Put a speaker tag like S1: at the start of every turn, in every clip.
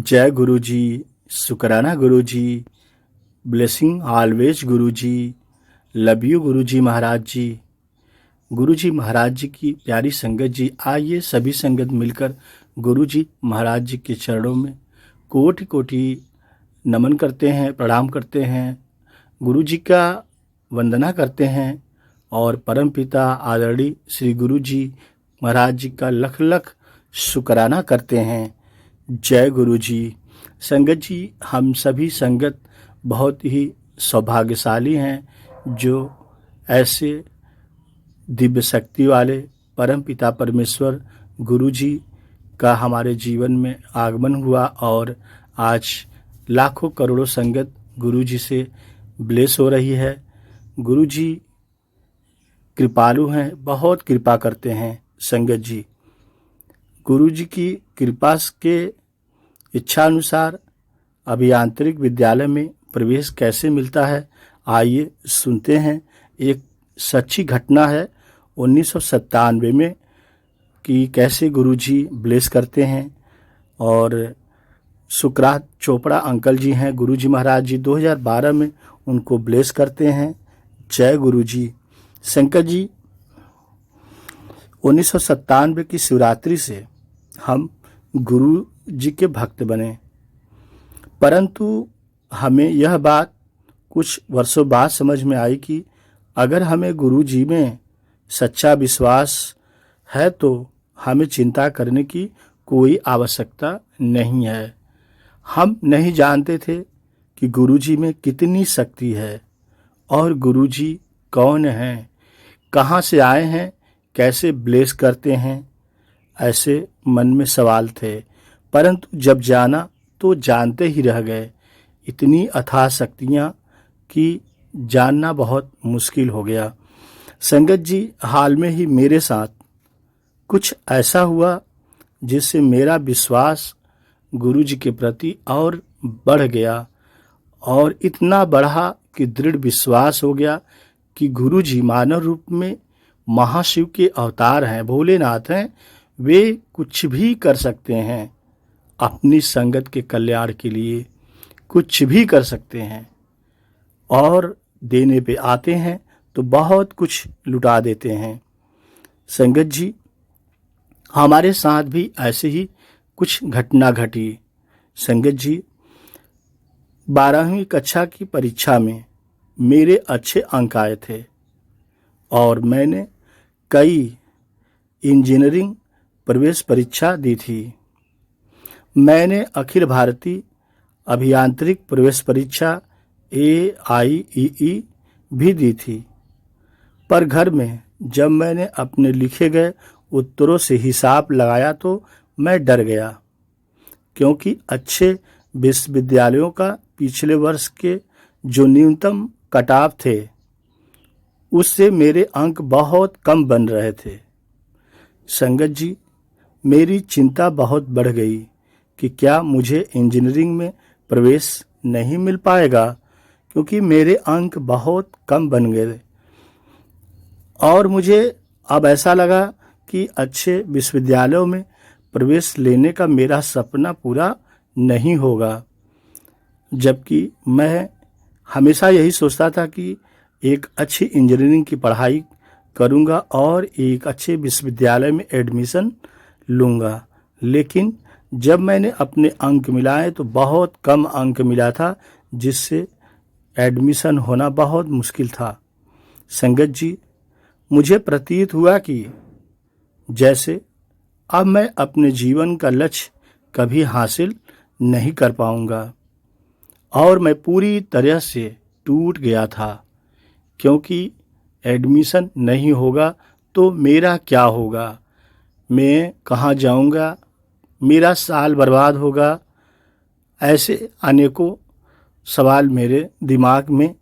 S1: जय गुरु जी। शुक्राना गुरु जी। Blessing always Guru ji. Love you गुरु जी महाराज जी। गुरु जी महाराज जी की प्यारी संगत जी, आइए सभी संगत मिलकर गुरु जी महाराज जी के चरणों में कोटि कोटि नमन करते हैं, प्रणाम करते हैं, गुरु जी का वंदना करते हैं और परम पिता आदरणीय श्री गुरु जी महाराज जी का लख लख शुक्राना करते हैं। जय गुरु जी। संगत जी, हम सभी संगत बहुत ही सौभाग्यशाली हैं जो ऐसे दिव्य शक्ति वाले परम पिता परमेश्वर गुरु जी का हमारे जीवन में आगमन हुआ और आज लाखों करोड़ों संगत गुरु जी से ब्लेस हो रही है। गुरु जी कृपालु हैं, बहुत कृपा करते हैं। संगत जी, गुरु जी की कृपा के इच्छा अनुसार अभियांत्रिक विद्यालय में प्रवेश कैसे मिलता है, आइए सुनते हैं। एक सच्ची घटना है 1997 में कि कैसे गुरु जी ब्लेस करते हैं। और सुकरात चोपड़ा अंकल जी हैं, गुरु जी महाराज जी 2012 में उनको ब्लेस करते हैं। जय गुरु जी। शंकर जी, 1997 की शिवरात्रि से हम गुरु जी के भक्त बने, परंतु हमें यह बात कुछ वर्षों बाद समझ में आई कि अगर हमें गुरु जी में सच्चा विश्वास है तो हमें चिंता करने की कोई आवश्यकता नहीं है। हम नहीं जानते थे कि गुरु जी में कितनी शक्ति है और गुरु जी कौन हैं, कहाँ से आए हैं, कैसे ब्लेस करते हैं, ऐसे मन में सवाल थे। परंतु जब जाना तो जानते ही रह गए। इतनी अथाह शक्तियाँ कि जानना बहुत मुश्किल हो गया। संगत जी, हाल में ही मेरे साथ कुछ ऐसा हुआ जिससे मेरा विश्वास गुरु जी के प्रति और बढ़ गया और इतना बढ़ा कि दृढ़ विश्वास हो गया कि गुरु जी मानव रूप में महाशिव के अवतार हैं, भोलेनाथ हैं। वे कुछ भी कर सकते हैं, अपनी संगत के कल्याण के लिए कुछ भी कर सकते हैं और देने पे आते हैं तो बहुत कुछ लुटा देते हैं। संगत जी, हमारे साथ भी ऐसे ही कुछ घटना घटी। संगत जी, 12वीं कक्षा की परीक्षा में मेरे अच्छे अंक आए थे और मैंने कई इंजीनियरिंग प्रवेश परीक्षा दी थी। मैंने अखिल भारतीय अभियांत्रिक प्रवेश परीक्षा AIEE भी दी थी, पर घर में जब मैंने अपने लिखे गए उत्तरों से हिसाब लगाया तो मैं डर गया, क्योंकि अच्छे विश्वविद्यालयों का पिछले वर्ष के जो न्यूनतम कट ऑफ थे उससे मेरे अंक बहुत कम बन रहे थे। संगत जी, मेरी चिंता बहुत बढ़ गई कि क्या मुझे इंजीनियरिंग में प्रवेश नहीं मिल पाएगा, क्योंकि मेरे अंक बहुत कम बन गए और मुझे अब ऐसा लगा कि अच्छे विश्वविद्यालयों में प्रवेश लेने का मेरा सपना पूरा नहीं होगा। जबकि मैं हमेशा यही सोचता था कि एक अच्छी इंजीनियरिंग की पढ़ाई करूंगा और एक अच्छे विश्वविद्यालय में एडमिशन लूंगा, लेकिन जब मैंने अपने अंक मिलाए तो बहुत कम अंक मिला था, जिससे एडमिशन होना बहुत मुश्किल था। संगत जी, मुझे प्रतीत हुआ कि जैसे अब मैं अपने जीवन का लक्ष्य कभी हासिल नहीं कर पाऊंगा और मैं पूरी तरह से टूट गया था, क्योंकि एडमिशन नहीं होगा तो मेरा क्या होगा, मैं कहाँ जाऊंगा, मेरा साल बर्बाद होगा। ऐसे अनेकों सवाल मेरे दिमाग में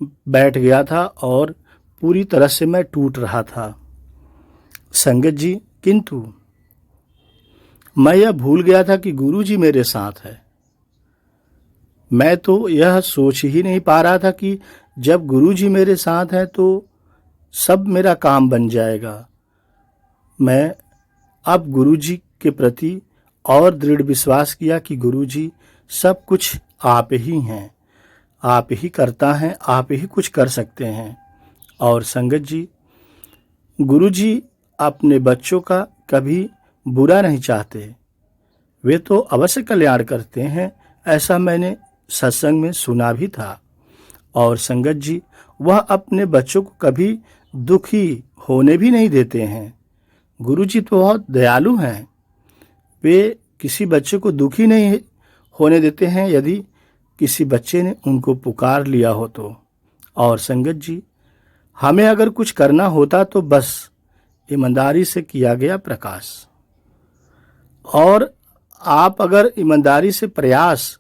S1: बैठ गया था और पूरी तरह से मैं टूट रहा था। संगत जी, किंतु मैं यह भूल गया था कि गुरु जी मेरे साथ है। मैं तो यह सोच ही नहीं पा रहा था कि जब गुरु जी मेरे साथ हैं तो सब मेरा काम बन जाएगा। मैं अब गुरु जी के प्रति और दृढ़ विश्वास किया कि गुरुजी सब कुछ आप ही हैं, आप ही करता हैं, आप ही कुछ कर सकते हैं। और संगत जी, गुरुजी अपने बच्चों का कभी बुरा नहीं चाहते, वे तो अवश्य कल्याण करते हैं, ऐसा मैंने सत्संग में सुना भी था। और संगत जी, वह अपने बच्चों को कभी दुखी होने भी नहीं देते हैं। गुरुजी तो बहुत दयालु हैं, वे किसी बच्चे को दुखी नहीं होने देते हैं यदि किसी बच्चे ने उनको पुकार लिया हो तो। और संगत जी, हमें अगर कुछ करना होता तो बस ईमानदारी से किया गया प्रकाश। और आप अगर ईमानदारी से प्रयास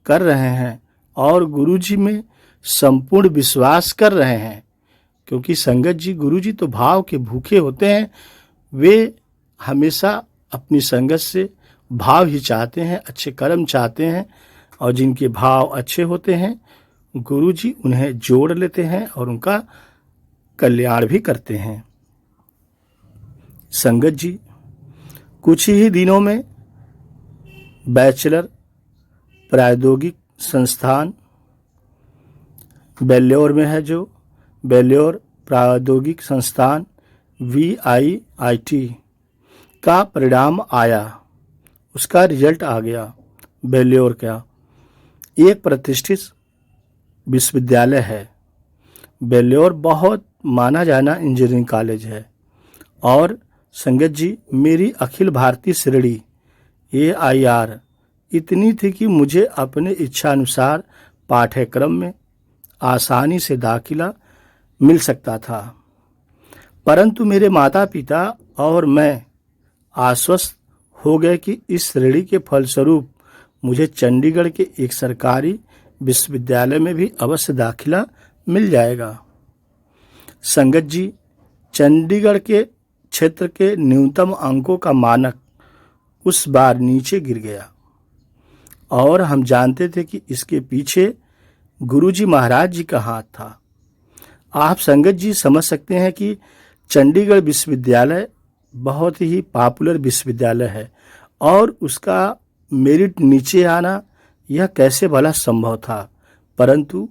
S1: कर रहे हैं और गुरुजी में संपूर्ण विश्वास कर रहे हैं, क्योंकि संगत जी, गुरुजी तो भाव के भूखे होते हैं, वे हमेशा अपनी संगत से भाव ही चाहते हैं, अच्छे कर्म चाहते हैं, और जिनके भाव अच्छे होते हैं गुरुजी उन्हें जोड़ लेते हैं और उनका कल्याण भी करते हैं। संगत जी, कुछ ही दिनों में बैचलर प्रौद्योगिक संस्थान बेल्लोर में है, जो बेल्लोर प्रौद्योगिक संस्थान VIIT का परिणाम आया, उसका रिजल्ट आ गया। बेल्लोर का एक प्रतिष्ठित विश्वविद्यालय है। बेल्लोर बहुत माना जाना इंजीनियरिंग कॉलेज है। और संगत जी, मेरी अखिल भारतीय श्रेणी AIR इतनी थी कि मुझे अपने इच्छानुसार पाठ्यक्रम में आसानी से दाखिला मिल सकता था, परंतु मेरे माता पिता और मैं आश्वस्त हो गए कि इस श्रेणी के फलस्वरूप मुझे चंडीगढ़ के एक सरकारी विश्वविद्यालय में भी अवश्य दाखिला मिल जाएगा। संगत जी, चंडीगढ़ के क्षेत्र के न्यूनतम अंकों का मानक उस बार नीचे गिर गया, और हम जानते थे कि इसके पीछे गुरुजी महाराज जी का हाथ था। आप संगत जी समझ सकते हैं कि चंडीगढ़ विश्वविद्यालय बहुत ही पॉपुलर विश्वविद्यालय है, और उसका मेरिट नीचे आना यह कैसे भला संभव था, परंतु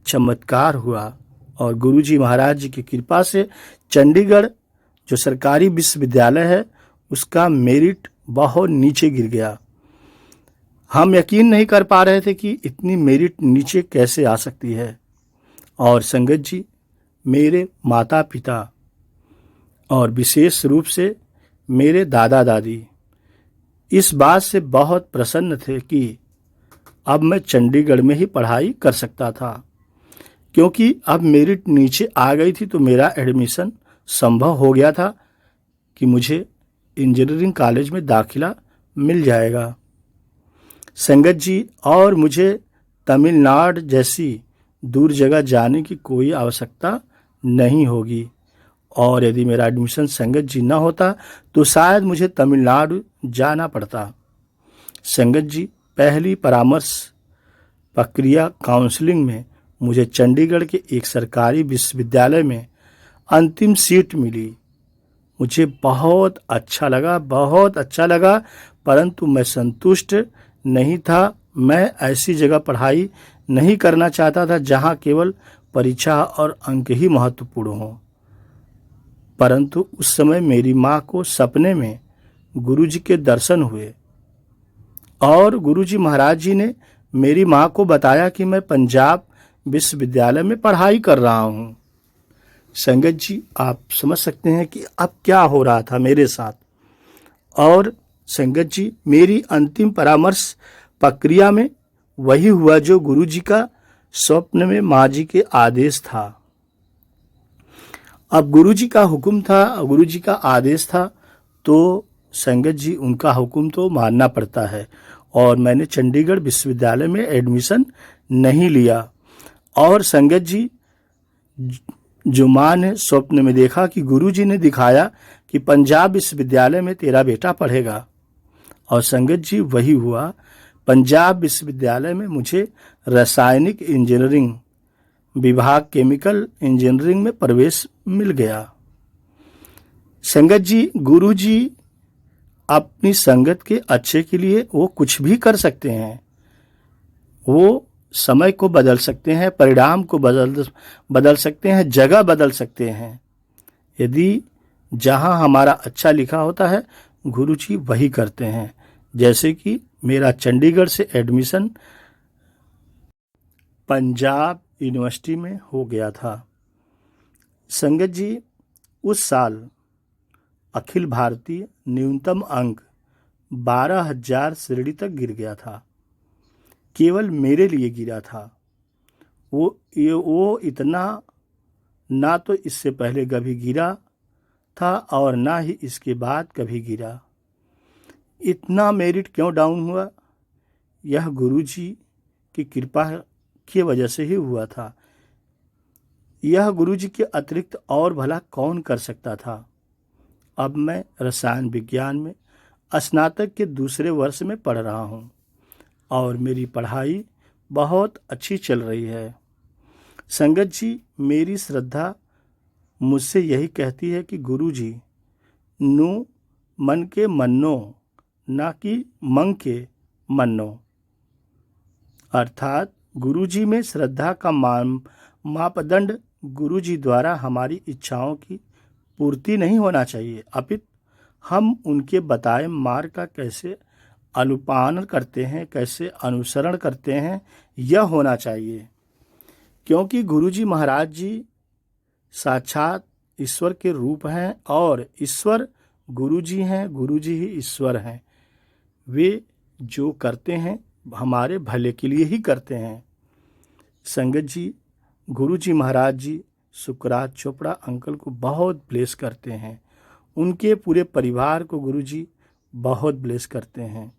S1: चमत्कार हुआ और गुरुजी महाराज जी की कृपा से चंडीगढ़ जो सरकारी विश्वविद्यालय है उसका मेरिट बहुत नीचे गिर गया। हम यकीन नहीं कर पा रहे थे कि इतनी मेरिट नीचे कैसे आ सकती है। और संगत जी, मेरे माता पिता और विशेष रूप से मेरे दादा दादी इस बात से बहुत प्रसन्न थे कि अब मैं चंडीगढ़ में ही पढ़ाई कर सकता था, क्योंकि अब मेरिट नीचे आ गई थी तो मेरा एडमिशन संभव हो गया था कि मुझे इंजीनियरिंग कॉलेज में दाखिला मिल जाएगा। संगत जी, और मुझे तमिलनाडु जैसी दूर जगह जाने की कोई आवश्यकता नहीं होगी, और यदि मेरा एडमिशन संगत जी न होता तो शायद मुझे तमिलनाडु जाना पड़ता। संगत जी, पहली परामर्श प्रक्रिया काउंसलिंग में मुझे चंडीगढ़ के एक सरकारी विश्वविद्यालय में अंतिम सीट मिली। मुझे बहुत अच्छा लगा, परंतु मैं संतुष्ट नहीं था। मैं ऐसी जगह पढ़ाई नहीं करना चाहता था जहां केवल परीक्षा और अंक ही महत्वपूर्ण हो। परंतु उस समय मेरी माँ को सपने में गुरुजी के दर्शन हुए, और गुरुजी महाराज जी ने मेरी माँ को बताया कि मैं पंजाब विश्वविद्यालय में पढ़ाई कर रहा हूँ। संगत जी, आप समझ सकते हैं कि अब क्या हो रहा था मेरे साथ। और संगत जी, मेरी अंतिम परामर्श प्रक्रिया में वही हुआ जो गुरुजी का स्वप्न में माँ जी के आदेश था। अब गुरुजी का हुक्म था, गुरुजी का आदेश था, तो संगत जी उनका हुक्म तो मानना पड़ता है। और मैंने चंडीगढ़ विश्वविद्यालय में एडमिशन नहीं लिया। और संगत जी, जो माँ ने स्वप्न में देखा कि गुरुजी ने दिखाया कि पंजाब विश्वविद्यालय में तेरा बेटा पढ़ेगा, और संगत जी वही हुआ। पंजाब विश्वविद्यालय में मुझे रासायनिक इंजीनियरिंग विभाग केमिकल इंजीनियरिंग में प्रवेश मिल गया। संगत जी, गुरुजी अपनी संगत के अच्छे के लिए वो कुछ भी कर सकते हैं। वो समय को बदल सकते हैं, परिणाम को बदल सकते हैं, जगह बदल सकते हैं। यदि जहां हमारा अच्छा लिखा होता है गुरु जी वही करते हैं। जैसे कि मेरा चंडीगढ़ से एडमिशन पंजाब यूनिवर्सिटी में हो गया था। संगत जी, उस साल अखिल भारतीय न्यूनतम अंक 12,000 श्रेणी तक गिर गया था। केवल मेरे लिए गिरा था। वो इतना ना तो इससे पहले कभी गिरा था और ना ही इसके बाद कभी गिरा। इतना मेरिट क्यों डाउन हुआ? यह गुरुजी की कृपा की वजह से ही हुआ था। यह गुरुजी के अतिरिक्त और भला कौन कर सकता था। अब मैं रसायन विज्ञान में स्नातक के दूसरे वर्ष में पढ़ रहा हूँ और मेरी पढ़ाई बहुत अच्छी चल रही है। संगत जी, मेरी श्रद्धा मुझसे यही कहती है कि गुरुजी नु मन के मन्नो, ना कि मंग के मन्नो। अर्थात गुरुजी में श्रद्धा का मापदंड गुरुजी द्वारा हमारी इच्छाओं की पूर्ति नहीं होना चाहिए, अपितु हम उनके बताए मार्ग का कैसे अनुपालन करते हैं, कैसे अनुसरण करते हैं, यह होना चाहिए। क्योंकि गुरुजी महाराज जी साक्षात ईश्वर के रूप हैं और ईश्वर गुरुजी हैं, गुरुजी ही ईश्वर हैं। वे जो करते हैं हमारे भले के लिए ही करते हैं। संगत जी, गुरुजी महाराज जी सुकरात चोपड़ा अंकल को बहुत ब्लेस करते हैं। उनके पूरे परिवार को गुरुजी बहुत ब्लेस करते हैं।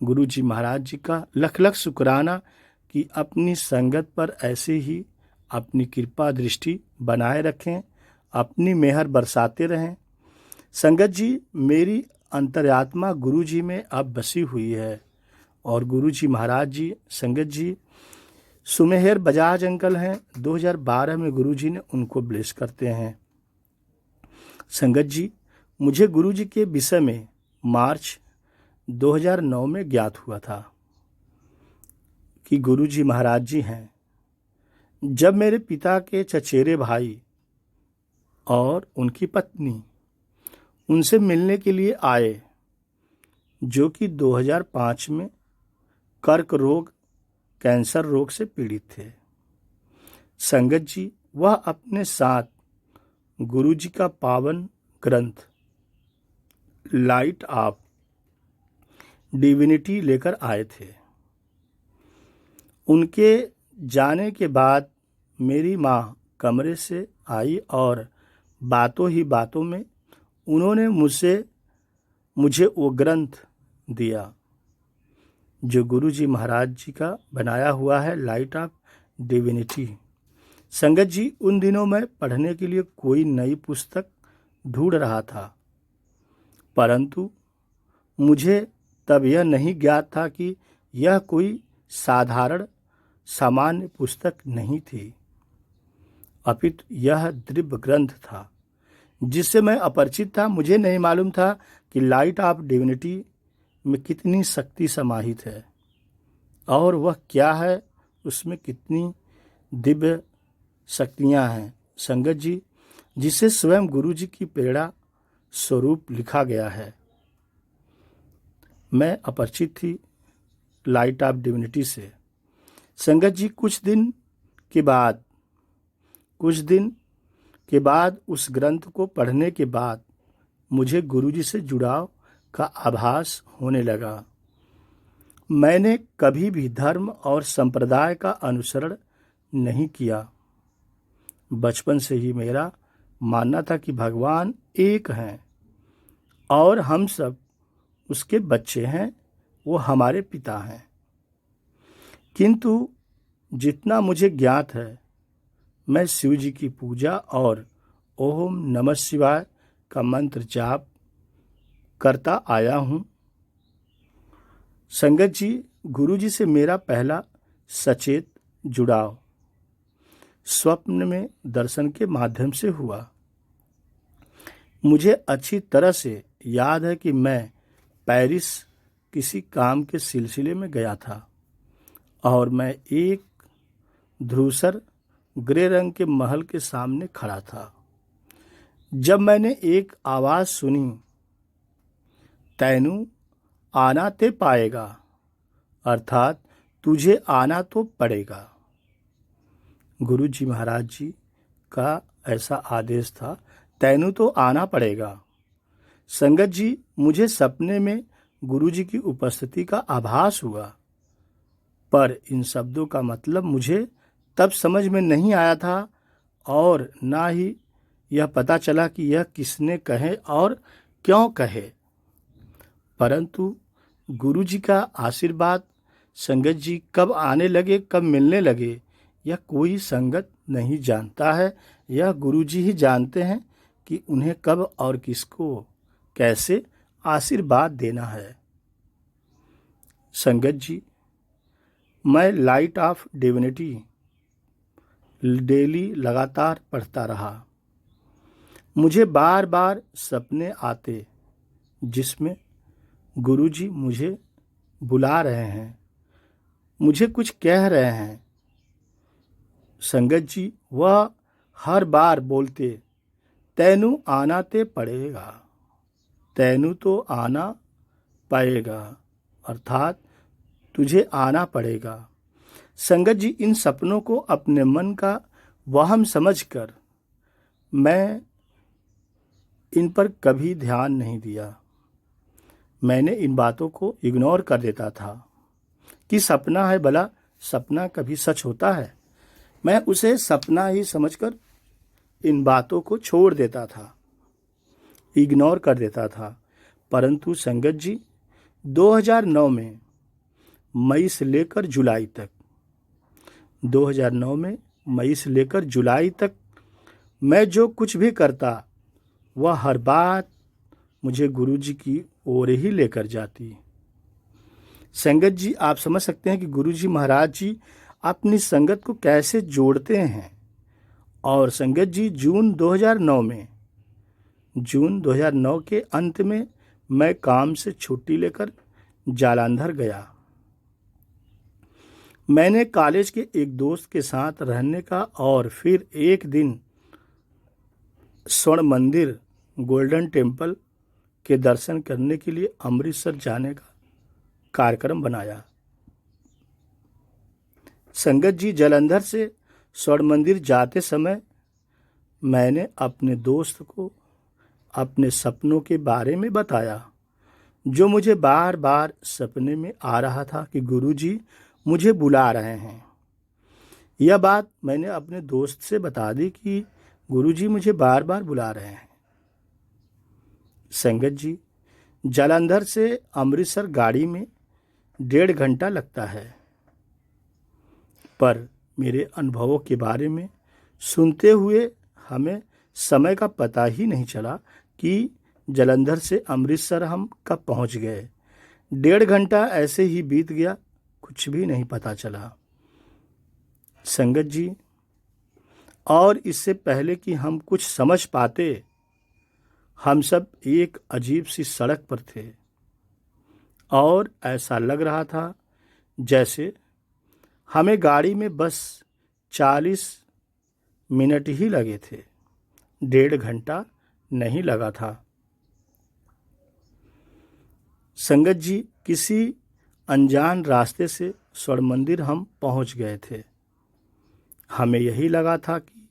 S1: गुरुजी महाराज जी का लख लख शुक्राना कि अपनी संगत पर ऐसे ही अपनी कृपा दृष्टि बनाए रखें, अपनी मेहर बरसाते रहें। संगत जी, मेरी अंतरात्मा गुरुजी में अब बसी हुई है और गुरुजी महाराज जी, संगत जी, सुमेहर बजाज अंकल हैं। 2012 में गुरुजी ने उनको ब्लेस करते हैं। संगत जी, मुझे गुरुजी के विषय में मार्च 2009 में ज्ञात हुआ था कि गुरुजी महाराज जी हैं। जब मेरे पिता के चचेरे भाई और उनकी पत्नी उनसे मिलने के लिए आए, जो कि 2005 में कर्क रोग, कैंसर रोग से पीड़ित थे। संगत जी, वह अपने साथ गुरुजी का पावन ग्रंथ लाइट ऑफ डिविनिटी लेकर आए थे। उनके जाने के बाद मेरी माँ कमरे से आई और बातों ही बातों में उन्होंने मुझे वो ग्रंथ दिया जो गुरुजी महाराज जी का बनाया हुआ है, लाइट ऑफ डिविनिटी। संगत जी, उन दिनों मैं पढ़ने के लिए कोई नई पुस्तक ढूंढ रहा था, परंतु मुझे तब यह नहीं ज्ञात था कि यह कोई साधारण सामान्य पुस्तक नहीं थी, अपितु यह दिव्य ग्रंथ था जिससे मैं अपरिचित था। मुझे नहीं मालूम था कि लाइट ऑफ डिविनिटी में कितनी शक्ति समाहित है और वह क्या है, उसमें कितनी दिव्य शक्तियां हैं। संगत जी, जिसे स्वयं गुरुजी की प्रेरणा स्वरूप लिखा गया है। मैं अपरिचित थी लाइट ऑफ डिविनिटी से। संगत जी, कुछ दिन के बाद उस ग्रंथ को पढ़ने के बाद मुझे गुरुजी से जुड़ाव का आभास होने लगा। मैंने कभी भी धर्म और संप्रदाय का अनुसरण नहीं किया। बचपन से ही मेरा मानना था कि भगवान एक हैं और हम सब उसके बच्चे हैं, वो हमारे पिता हैं। किंतु जितना मुझे ज्ञात है, मैं शिव जी की पूजा और ओम नमः शिवाय का मंत्र जाप करता आया हूँ। संगत जी, गुरुजी से मेरा पहला सचेत जुड़ाव स्वप्न में दर्शन के माध्यम से हुआ। मुझे अच्छी तरह से याद है कि मैं पेरिस किसी काम के सिलसिले में गया था और मैं एक धूसर ग्रे रंग के महल के सामने खड़ा था जब मैंने एक आवाज़ सुनी, तैनू आना ते पाएगा, अर्थात तुझे आना तो पड़ेगा। गुरु जी महाराज जी का ऐसा आदेश था, तैनू तो आना पड़ेगा। संगत जी, मुझे सपने में गुरु जी की उपस्थिति का आभास हुआ, पर इन शब्दों का मतलब मुझे तब समझ में नहीं आया था और ना ही यह पता चला कि यह किसने कहे और क्यों कहे। परंतु गुरु जी का आशीर्वाद संगत जी कब आने लगे, कब मिलने लगे, यह कोई संगत नहीं जानता है। यह गुरु जी ही जानते हैं कि उन्हें कब और किसको कैसे आशीर्वाद देना है। संगत जी, मैं लाइट ऑफ डिविनिटी डेली लगातार पढ़ता रहा। मुझे बार बार सपने आते जिसमें गुरुजी मुझे बुला रहे हैं, मुझे कुछ कह रहे हैं। संगत जी, वह हर बार बोलते, तैनू आना ते पड़ेगा, तैनू तो आना पाएगा, अर्थात तुझे आना पड़ेगा। संगत जी, इन सपनों को अपने मन का वहम समझकर मैं इन पर कभी ध्यान नहीं दिया। मैंने इन बातों को इग्नोर कर देता था कि सपना है, भला सपना कभी सच होता है। मैं उसे सपना ही समझकर इन बातों को छोड़ देता था, इग्नोर कर देता था। परंतु संगत जी, 2009 में मई से लेकर जुलाई तक 2009 में मई से लेकर जुलाई तक मैं जो कुछ भी करता वह हर बात मुझे गुरु जी की ओर ही लेकर जाती। संगत जी, आप समझ सकते हैं कि गुरु जी महाराज जी अपनी संगत को कैसे जोड़ते हैं। और संगत जी, जून 2009 के अंत में मैं काम से छुट्टी लेकर जालंधर गया। मैंने कॉलेज के एक दोस्त के साथ रहने का और फिर एक दिन स्वर्ण मंदिर गोल्डन टेम्पल के दर्शन करने के लिए अमृतसर जाने का कार्यक्रम बनाया। संगत जी, जालंधर से स्वर्ण मंदिर जाते समय मैंने अपने दोस्त को अपने सपनों के बारे में बताया, जो मुझे बार बार सपने में आ रहा था कि गुरुजी मुझे बुला रहे हैं। यह बात मैंने अपने दोस्त से बता दी कि गुरुजी मुझे बार बार बुला रहे हैं। संगत जी, जालंधर से अमृतसर गाड़ी में 1.5 घंटा लगता है, पर मेरे अनुभवों के बारे में सुनते हुए हमें समय का पता ही नहीं चला कि जालंधर से अमृतसर हम कब पहुंच गए। 1.5 घंटा ऐसे ही बीत गया, कुछ भी नहीं पता चला। संगत जी, और इससे पहले कि हम कुछ समझ पाते, हम सब एक अजीब सी सड़क पर थे और ऐसा लग रहा था जैसे हमें गाड़ी में बस 40 मिनट ही लगे थे, 1.5 घंटा नहीं लगा था। संगत जी, किसी अनजान रास्ते से स्वर्ण मंदिर हम पहुंच गए थे। हमें यही लगा था कि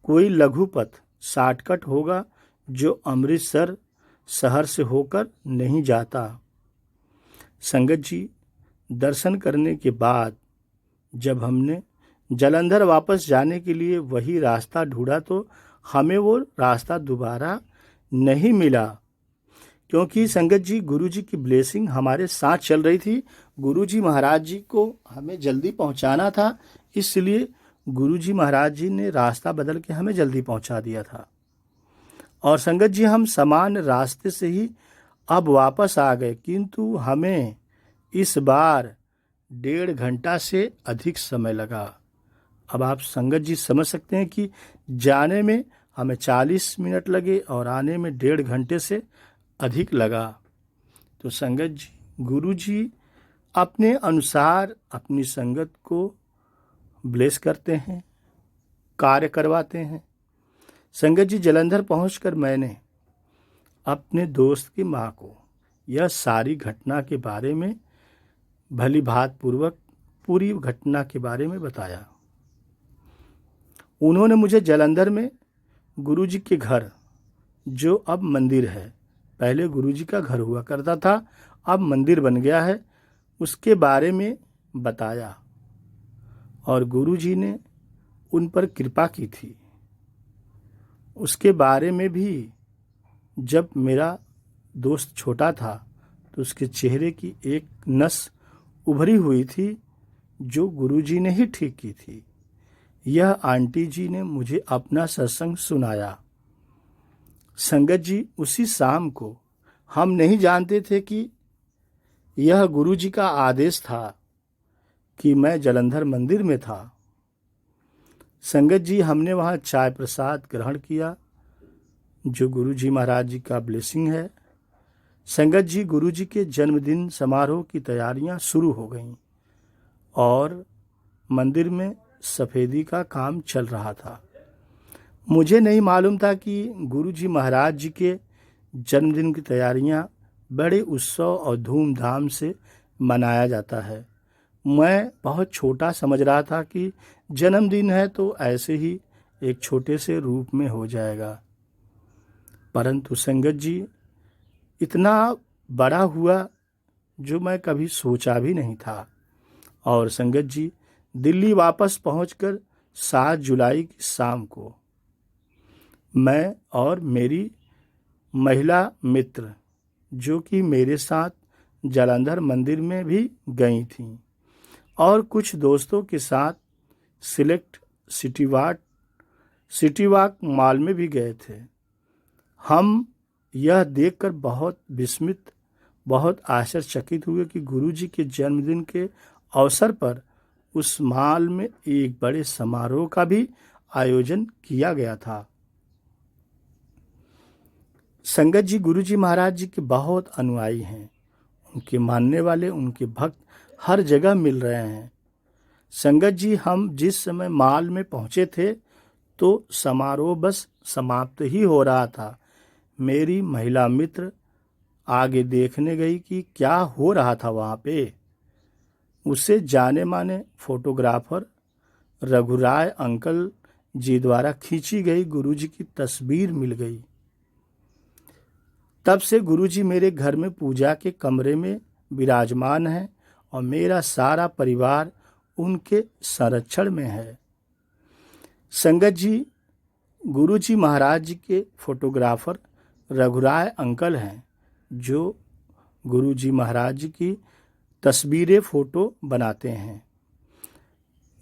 S1: कोई लघु पथ शॉर्टकट होगा जो अमृतसर शहर से होकर नहीं जाता। संगत जी, दर्शन करने के बाद जब हमने जालंधर वापस जाने के लिए वही रास्ता ढूंढा तो हमें वो रास्ता दोबारा नहीं मिला, क्योंकि संगत जी, गुरुजी की ब्लेसिंग हमारे साथ चल रही थी। गुरुजी महाराज जी को हमें जल्दी पहुंचाना था, इसलिए गुरुजी महाराज जी ने रास्ता बदल के हमें जल्दी पहुंचा दिया था। और संगत जी, हम समान रास्ते से ही अब वापस आ गए, किंतु हमें इस बार 1.5 घंटा से अधिक समय लगा। अब आप संगत जी समझ सकते हैं कि जाने में हमें 40 मिनट लगे और आने में 1.5 घंटे से अधिक लगा। तो संगत जी, गुरु जी अपने अनुसार अपनी संगत को ब्लेस करते हैं, कार्य करवाते हैं। संगत जी, जलंधर पहुंचकर मैंने अपने दोस्त की माँ को यह सारी घटना के बारे में भली भात पूर्वक पूरी घटना के बारे में बताया। उन्होंने मुझे जलंधर में गुरुजी के घर, जो अब मंदिर है, पहले गुरुजी का घर हुआ करता था, अब मंदिर बन गया है, उसके बारे में बताया और गुरुजी ने उन पर कृपा की थी। उसके बारे में भी, जब मेरा दोस्त छोटा था तो उसके चेहरे की एक नस उभरी हुई थी जो गुरुजी ने ही ठीक की थी। यह आंटी जी ने मुझे अपना सत्संग सुनाया। संगत जी, उसी शाम को हम नहीं जानते थे कि यह गुरुजी का आदेश था कि मैं जलंधर मंदिर में था। संगत जी, हमने वहाँ चाय प्रसाद ग्रहण किया जो गुरुजी महाराज जी का ब्लेसिंग है। संगत जी, गुरुजी के जन्मदिन समारोह की तैयारियां शुरू हो गईं और मंदिर में सफेदी का काम चल रहा था। मुझे नहीं मालूम था कि गुरुजी महाराज जी के जन्मदिन की तैयारियां बड़े उत्सव और धूमधाम से मनाया जाता है। मैं बहुत छोटा समझ रहा था कि जन्मदिन है तो ऐसे ही एक छोटे से रूप में हो जाएगा, परंतु संगत जी, इतना बड़ा हुआ जो मैं कभी सोचा भी नहीं था। और संगत जी, दिल्ली वापस पहुंचकर 7 जुलाई की शाम को मैं और मेरी महिला मित्र, जो कि मेरे साथ जालंधर मंदिर में भी गई थीं, और कुछ दोस्तों के साथ सिलेक्ट सिटी वॉक मॉल में भी गए थे। हम यह देखकर बहुत विस्मित, बहुत आश्चर्यचकित हुए कि गुरुजी के जन्मदिन के अवसर पर उस मॉल में एक बड़े समारोह का भी आयोजन किया गया था। संगत जी, गुरुजी महाराज जी के बहुत अनुयायी हैं, उनके मानने वाले, उनके भक्त हर जगह मिल रहे हैं। संगत जी, हम जिस समय मॉल में पहुंचे थे तो समारोह बस समाप्त ही हो रहा था। मेरी महिला मित्र आगे देखने गई कि क्या हो रहा था वहां पे। उसे जाने माने फोटोग्राफर रघुराय अंकल जी द्वारा खींची गई गुरुजी की तस्वीर मिल गई। तब से गुरुजी मेरे घर में पूजा के कमरे में विराजमान हैं और मेरा सारा परिवार उनके संरक्षण में है। संगत जी, गुरुजी महाराज जी के फोटोग्राफर रघुराय अंकल हैं, जो गुरुजी महाराज जी की तस्वीरें फोटो बनाते हैं।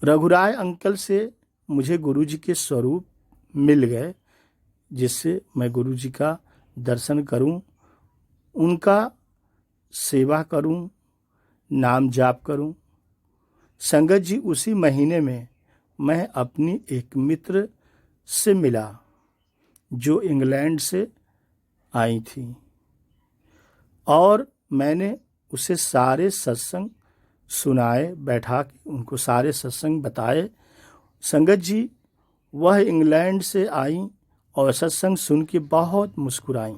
S1: रघुराय अंकल से मुझे गुरुजी के स्वरूप मिल गए, जिससे मैं गुरुजी का दर्शन करूं, उनका सेवा करूं, नाम जाप करूं। संगत जी, उसी महीने में मैं अपनी एक मित्र से मिला जो इंग्लैंड से आई थी और मैंने उसे सारे सत्संग सुनाए, बैठा के उनको सारे सत्संग बताए। संगत जी, वह इंग्लैंड से आई और सत्संग सुन के बहुत मुस्कुराई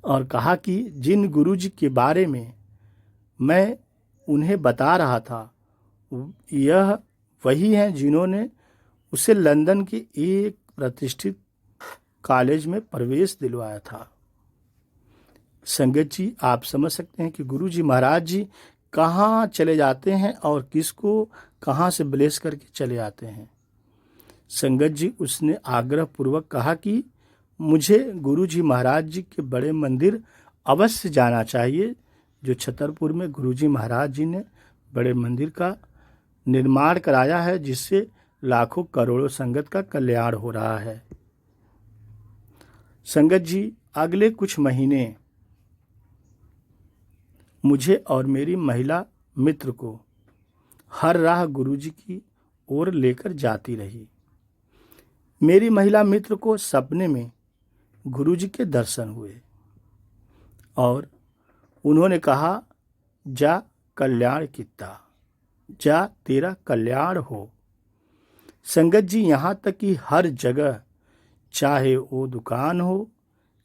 S1: और कहा कि जिन गुरुजी के बारे में मैं उन्हें बता रहा था, यह वही हैं जिन्होंने उसे लंदन के एक प्रतिष्ठित कॉलेज में प्रवेश दिलवाया था। संगत जी, आप समझ सकते हैं कि गुरुजी महाराज जी कहाँ चले जाते हैं और किसको कहाँ से ब्लेस करके चले आते हैं। संगत जी, उसने आग्रह पूर्वक कहा कि मुझे गुरुजी महाराज जी के बड़े मंदिर अवश्य जाना चाहिए, जो छतरपुर में गुरुजी महाराज जी ने बड़े मंदिर का निर्माण कराया है, जिससे लाखों करोड़ों संगत का कल्याण हो रहा है। संगत जी, अगले कुछ महीने मुझे और मेरी महिला मित्र को हर राह गुरुजी की ओर लेकर जाती रही। मेरी महिला मित्र को सपने में गुरुजी के दर्शन हुए। और उन्होंने कहा, जा कल्याण कित्ता, जा तेरा कल्याण हो। संगत जी, यहाँ तक कि हर जगह, चाहे वो दुकान हो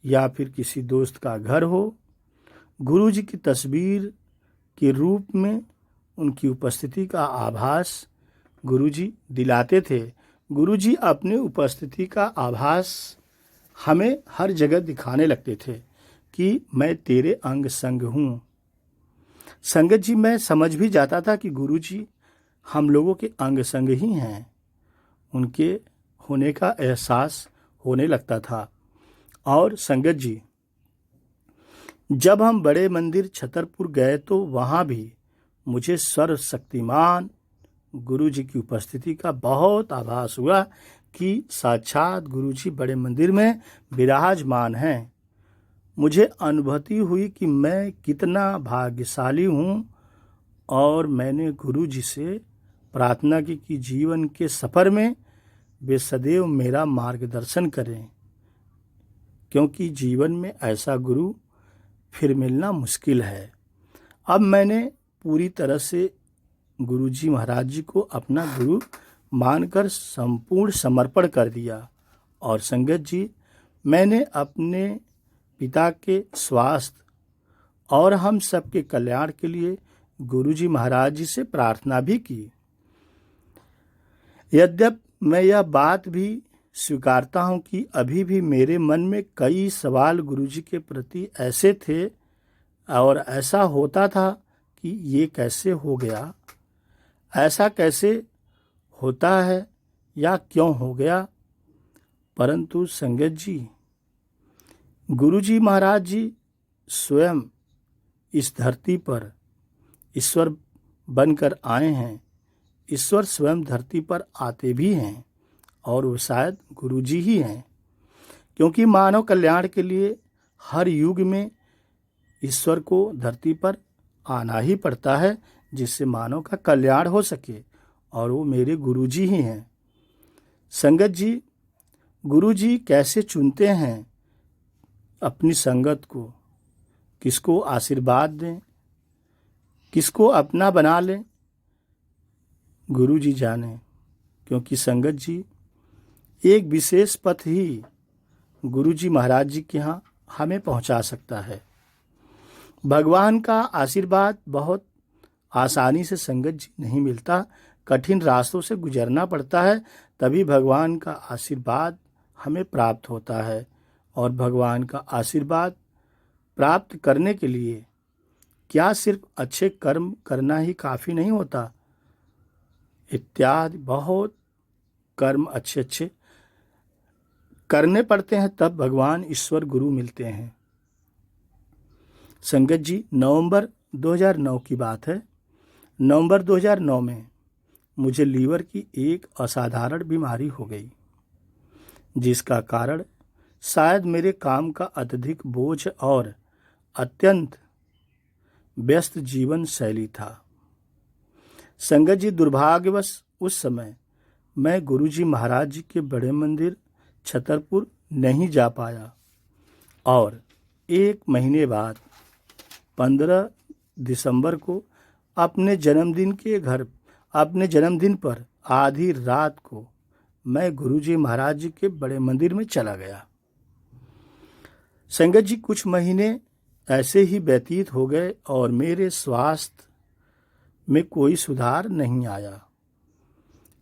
S1: या फिर किसी दोस्त का घर हो, गुरु जी की तस्वीर के रूप में उनकी उपस्थिति का आभास गुरु जी दिलाते थे। गुरु जी अपनी उपस्थिति का आभास हमें हर जगह दिखाने लगते थे कि मैं तेरे अंग संग हूँ। संगत जी, मैं समझ भी जाता था कि गुरु जी हम लोगों के अंग संग ही हैं। उनके होने का एहसास होने लगता था। और संगत जी, जब हम बड़े मंदिर छतरपुर गए तो वहाँ भी मुझे सर्वशक्तिमान गुरु जी की उपस्थिति का बहुत आभास हुआ कि साक्षात गुरु जी बड़े मंदिर में विराजमान हैं। मुझे अनुभूति हुई कि मैं कितना भाग्यशाली हूँ और मैंने गुरु जी से प्रार्थना की कि जीवन के सफ़र में वे सदैव मेरा मार्गदर्शन करें, क्योंकि जीवन में ऐसा गुरु फिर मिलना मुश्किल है। अब मैंने पूरी तरह से गुरु जी महाराज जी को अपना गुरु मानकर संपूर्ण समर्पण कर दिया। और संगत जी, मैंने अपने पिता के स्वास्थ्य और हम सबके कल्याण के लिए गुरु जी महाराज जी से प्रार्थना भी की। यद्यपि मैं यह बात भी स्वीकारता हूँ कि अभी भी मेरे मन में कई सवाल गुरु जी के प्रति ऐसे थे और ऐसा होता था कि ये कैसे हो गया, ऐसा कैसे होता है या क्यों हो गया। परंतु संगत जी, गुरु जी महाराज जी स्वयं इस धरती पर ईश्वर बनकर आए हैं। ईश्वर स्वयं धरती पर आते भी हैं और वो शायद गुरु जी ही हैं, क्योंकि मानव कल्याण के लिए हर युग में ईश्वर को धरती पर आना ही पड़ता है, जिससे मानव का कल्याण हो सके, और वो मेरे गुरु जी ही हैं। संगत जी, गुरु जी कैसे चुनते हैं अपनी संगत को, किसको आशीर्वाद दें, किसको अपना बना लें, गुरु जी जाने। क्योंकि संगत जी, एक विशेष पथ ही गुरु जी महाराज जी के यहाँ हमें पहुँचा सकता है। भगवान का आशीर्वाद बहुत आसानी से संगत जी नहीं मिलता, कठिन रास्तों से गुजरना पड़ता है, तभी भगवान का आशीर्वाद हमें प्राप्त होता है। और भगवान का आशीर्वाद प्राप्त करने के लिए क्या सिर्फ अच्छे कर्म करना ही काफ़ी नहीं होता, इत्यादि बहुत कर्म अच्छे अच्छे करने पड़ते हैं, तब भगवान ईश्वर गुरु मिलते हैं। संगत जी, नवंबर 2009 की बात है। नवंबर 2009 में मुझे लीवर की एक असाधारण बीमारी हो गई, जिसका कारण शायद मेरे काम का अत्यधिक बोझ और अत्यंत व्यस्त जीवन शैली था। संगत जी, दुर्भाग्यवश उस समय मैं गुरु जी महाराज जी के बड़े मंदिर छतरपुर नहीं जा पाया और 1 महीने बाद 15 दिसंबर को अपने जन्मदिन पर आधी रात को मैं गुरु जी महाराज जी के बड़े मंदिर में चला गया। संगत जी, कुछ महीने ऐसे ही व्यतीत हो गए और मेरे स्वास्थ्य में कोई सुधार नहीं आया।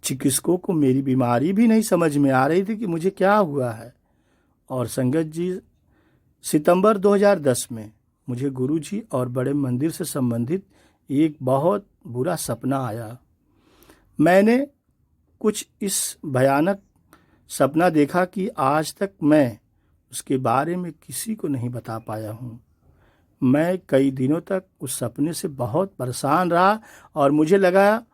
S1: चिकित्सकों को मेरी बीमारी भी नहीं समझ में आ रही थी कि मुझे क्या हुआ है। और संगत जी, सितंबर 2010 में मुझे गुरु जी और बड़े मंदिर से संबंधित एक बहुत बुरा सपना आया। मैंने कुछ इस भयानक सपना देखा कि आज तक मैं उसके बारे में किसी को नहीं बता पाया हूँ। मैं कई दिनों तक उस सपने से बहुत परेशान रहा और मुझे लगा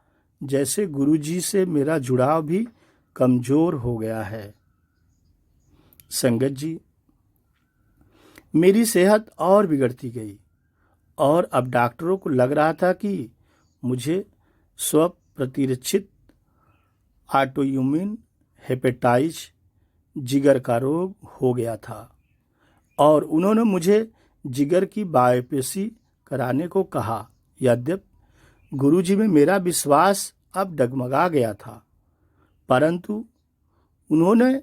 S1: जैसे गुरु जी से मेरा जुड़ाव भी कमज़ोर हो गया है। संगत जी, मेरी सेहत और बिगड़ती गई और अब डॉक्टरों को लग रहा था कि मुझे स्वप्रतिरक्षित ऑटोइम्यून हेपेटाइटिस जिगर का रोग हो गया था और उन्होंने मुझे जिगर की बायोप्सी कराने को कहा। यद्यपि गुरुजी में मेरा विश्वास अब डगमगा गया था, परंतु उन्होंने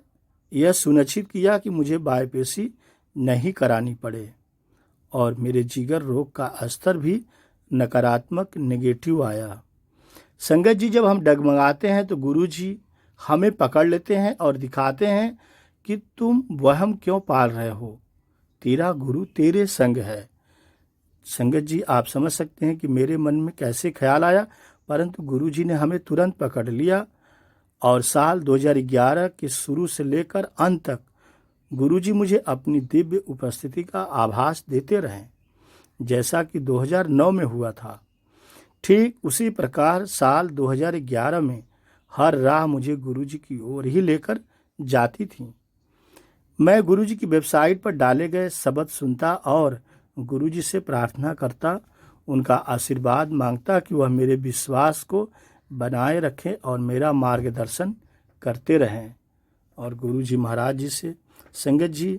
S1: यह सुनिश्चित किया कि मुझे बायोप्सी नहीं करानी पड़े और मेरे जिगर रोग का स्तर भी नकारात्मक नेगेटिव आया। संगत जी, जब हम डगमगाते हैं तो गुरुजी हमें पकड़ लेते हैं और दिखाते हैं कि तुम वहम क्यों पाल रहे हो, तेरा गुरु तेरे संग है। संगत जी, आप समझ सकते हैं कि मेरे मन में कैसे ख्याल आया, परंतु गुरुजी ने हमें तुरंत पकड़ लिया और साल 2011 के शुरू से लेकर अंत तक गुरुजी मुझे अपनी दिव्य उपस्थिति का आभास देते रहे, जैसा कि 2009 में हुआ था। ठीक उसी प्रकार साल 2011 में हर राह मुझे गुरुजी की ओर ही लेकर जाती थी। मैं गुरुजी की वेबसाइट पर डाले गए शब्द सुनता और गुरुजी से प्रार्थना करता, उनका आशीर्वाद मांगता कि वह मेरे विश्वास को बनाए रखें और मेरा मार्गदर्शन करते रहें। और गुरुजी महाराज जी से संगत जी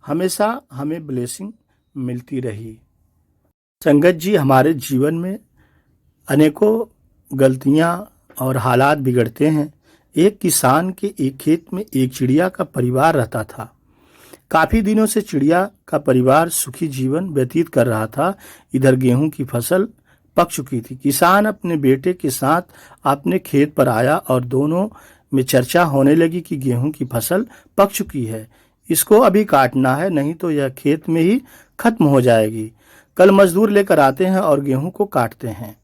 S1: हमेशा हमें ब्लेसिंग मिलती रही। संगत जी, हमारे जीवन में अनेकों गलतियां और हालात बिगड़ते हैं। एक किसान के एक खेत में एक चिड़िया का परिवार रहता था। काफी दिनों से चिड़िया का परिवार सुखी जीवन व्यतीत कर रहा था। इधर गेहूं की फसल पक चुकी थी। किसान अपने बेटे के साथ अपने खेत पर आया और दोनों में चर्चा होने लगी कि गेहूं की फसल पक चुकी है, इसको अभी काटना है, नहीं तो यह खेत में ही खत्म हो जाएगी। कल मजदूर लेकर आते हैं और गेहूं को काटते हैं।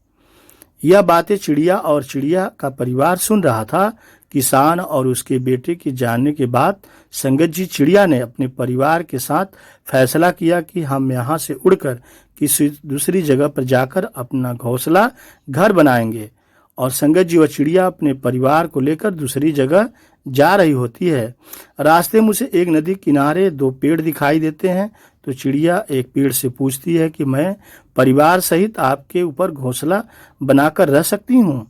S1: यह बातें चिड़िया और चिड़िया का परिवार सुन रहा था। किसान और उसके बेटे के जानने के बाद संगत जी, चिड़िया ने अपने परिवार के साथ फैसला किया कि हम यहाँ से उड़कर किसी दूसरी जगह पर जाकर अपना घोंसला घर बनाएंगे। और संगत जी, वह चिड़िया अपने परिवार को लेकर दूसरी जगह जा रही होती है। रास्ते में उसे एक नदी किनारे दो पेड़ दिखाई देते हैं। तो चिड़िया एक पेड़ से पूछती है कि मैं परिवार सहित आपके ऊपर घोंसला बनाकर रह सकती हूँ।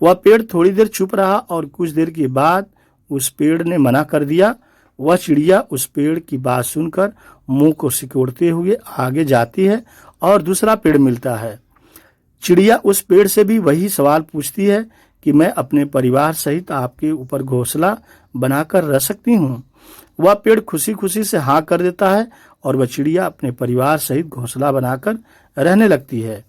S1: वह पेड़ थोड़ी देर चुप रहा और कुछ देर के बाद उस पेड़ ने मना कर दिया। वह चिड़िया उस पेड़ की बात सुनकर मुंह को सिकोड़ते हुए आगे जाती है और दूसरा पेड़ मिलता है। चिड़िया उस पेड़ से भी वही सवाल पूछती है कि मैं अपने परिवार सहित आपके ऊपर घोंसला बनाकर रह सकती हूँ। वह पेड़ खुशी खुशी से हाँ कर देता है और वह चिड़िया अपने परिवार सहित घोंसला बनाकर रहने लगती है।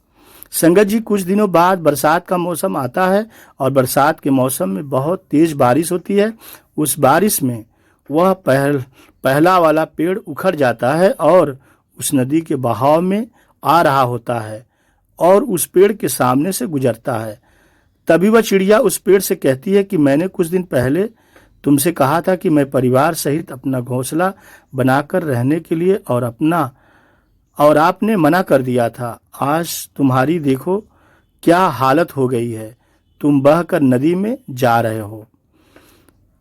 S1: संगत जी, कुछ दिनों बाद बरसात का मौसम आता है और बरसात के मौसम में बहुत तेज बारिश होती है। उस बारिश में वह पहला वाला पेड़ उखड़ जाता है और उस नदी के बहाव में आ रहा होता है और उस पेड़ के सामने से गुजरता है। तभी वह चिड़िया उस पेड़ से कहती है कि मैंने कुछ दिन पहले तुमसे कहा था कि मैं परिवार सहित अपना घोंसला बनाकर रहने के लिए और आपने मना कर दिया था। आज तुम्हारी देखो क्या हालत हो गई है, तुम बहकर नदी में जा रहे हो।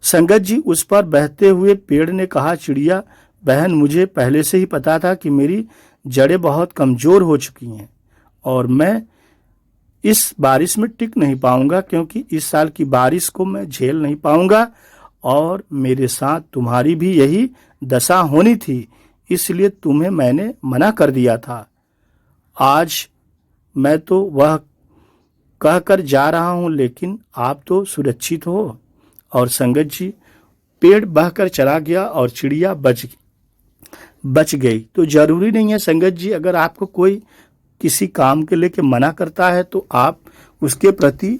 S1: संगत जी, उस पर बहते हुए पेड़ ने कहा, चिड़िया बहन, मुझे पहले से ही पता था कि मेरी जड़ें बहुत कमजोर हो चुकी हैं और मैं इस बारिश में टिक नहीं पाऊंगा, क्योंकि इस साल की बारिश को मैं झेल नहीं पाऊंगा और मेरे साथ तुम्हारी भी यही दशा होनी थी, इसलिए तुम्हें मैंने मना कर दिया था। आज मैं तो वह कहकर जा रहा हूं, लेकिन आप तो सुरक्षित हो। और संगत जी, पेड़ बहकर चला गया और चिड़िया बच गई। तो जरूरी नहीं है संगत जी, अगर आपको कोई किसी काम के लेके मना करता है तो आप उसके प्रति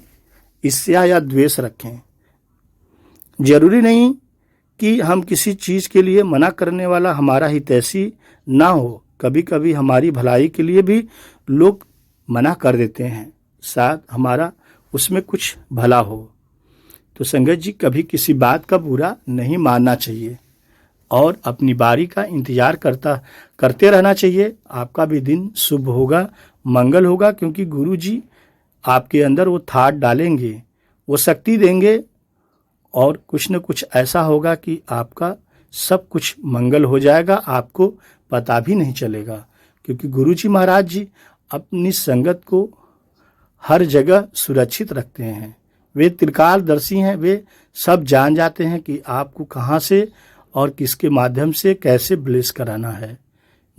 S1: ईर्ष्या या द्वेष रखें। जरूरी नहीं कि हम किसी चीज के लिए मना करने वाला हमारा हितैषी ना हो। कभी कभी हमारी भलाई के लिए भी लोग मना कर देते हैं, शायद हमारा उसमें कुछ भला हो। तो संगत जी, कभी किसी बात का बुरा नहीं मानना चाहिए और अपनी बारी का इंतजार करते रहना चाहिए। आपका भी दिन शुभ होगा, मंगल होगा, क्योंकि गुरु जी आपके अंदर वो थाट डालेंगे, वो शक्ति देंगे और कुछ न कुछ ऐसा होगा कि आपका सब कुछ मंगल हो जाएगा, आपको पता भी नहीं चलेगा। क्योंकि गुरु जी महाराज जी अपनी संगत को हर जगह सुरक्षित रखते हैं। वे त्रिकालदर्शी हैं, वे सब जान जाते हैं कि आपको कहाँ से और किसके माध्यम से कैसे ब्लेस कराना है।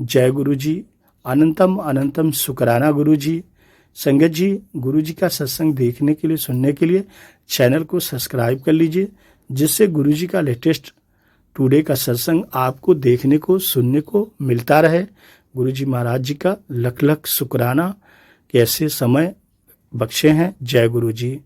S1: जय गुरु जी। अनंतम अनंतम शुक्राना गुरु जी। संगत जी, गुरु जी का सत्संग देखने के लिए, सुनने के लिए चैनल को सब्सक्राइब कर लीजिए, जिससे गुरु जी का लेटेस्ट टुडे का सत्संग आपको देखने को, सुनने को मिलता रहे। गुरु जी महाराज जी का लख लख शुक्राना कि ऐसे समय बख्शे हैं। जय गुरु जी।